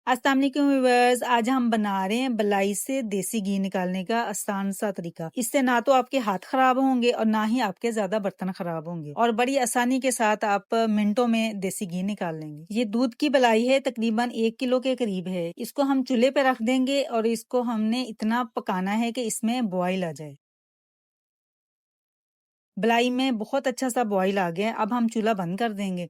अस्सलाम वालेकुम व्यूअर्स, आज हम बना रहे हैं बलाई से देसी घी निकालने का आसान सा तरीका। इससे ना तो आपके हाथ खराब होंगे और ना ही आपके ज्यादा बर्तन खराब होंगे और बड़ी आसानी के साथ आप मिनटों में देसी घी निकाल लेंगे। ये दूध की बलाई है, तकरीबन 1 किलो के करीब है। इसको हम चूल्हे पे रख देंगे और इसको हमने इतना पकाना है कि इसमें बॉयल आ जाए। बलाई में बहुत अच्छा सा बॉयल आ गया है। अब हम चूल्हा बंद कर देंगे।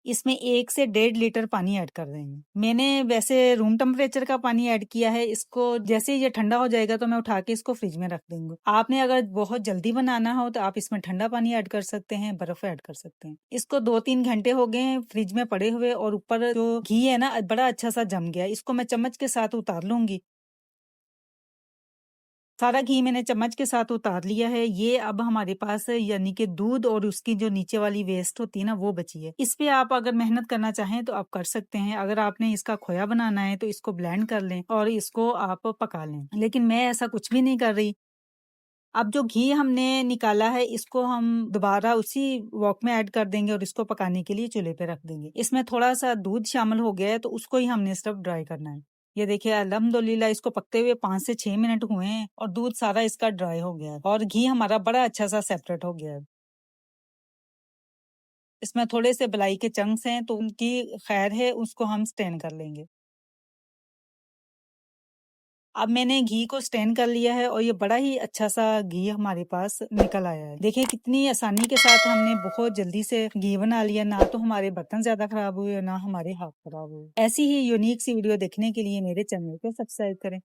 इसमें 1 से 1.5 लीटर पानी ऐड कर देंगे। मैंने वैसे रूम टेम्परेचर का पानी ऐड किया है। इसको जैसे ही ये ठंडा हो जाएगा तो मैं उठा के इसको फ्रिज में रख दूंगी। आपने अगर बहुत जल्दी बनाना हो तो आप इसमें ठंडा पानी ऐड कर सकते हैं, बर्फ ऐड कर सकते हैं। इसको 2-3 घंटे हो गए हैं फ्रिज में पड़े हुए और ऊपर जो घी है ना बड़ा अच्छा सा जम गया। इसको मैं चम्मच के साथ उतार लूंगी। सारा घी मैंने चम्मच के साथ उतार लिया है। ये अब हमारे पास यानी कि दूध और उसकी जो नीचे वाली वेस्ट होती है ना वो बची है। इस पे आप अगर मेहनत करना चाहें तो आप कर सकते हैं। अगर आपने इसका खोया बनाना है तो इसको ब्लेंड कर लें और इसको आप पका लें, लेकिन मैं ऐसा कुछ भी नहीं कर रही। अब जो घी हमने निकाला है इसको हम दोबारा उसी वॉक में ऐड कर देंगे और इसको पकाने के लिए चूल्हे पे रख देंगे। इसमें थोड़ा सा दूध शामिल हो गया है तो उसको ही हमने सिर्फ ड्राई करना है। ये देखिए अल्हम्दुलिल्लाह इसको पकते हुए 5 से 6 मिनट हुए हैं और दूध सारा इसका ड्राई हो गया है और घी हमारा बड़ा अच्छा सा सेपरेट हो गया है। इसमें थोड़े से बलाई के चंक्स हैं तो उनकी खैर है, उसको हम स्टेन कर लेंगे। अब मैंने घी को स्टेन कर लिया है और ये बड़ा ही अच्छा सा घी हमारे पास निकल आया है। देखिए कितनी आसानी के साथ हमने बहुत जल्दी से घी बना लिया। ना तो हमारे बर्तन ज्यादा खराब हुए ना हमारे हाथ खराब हुए। ऐसी ही यूनिक सी वीडियो देखने के लिए मेरे चैनल को सब्सक्राइब करें।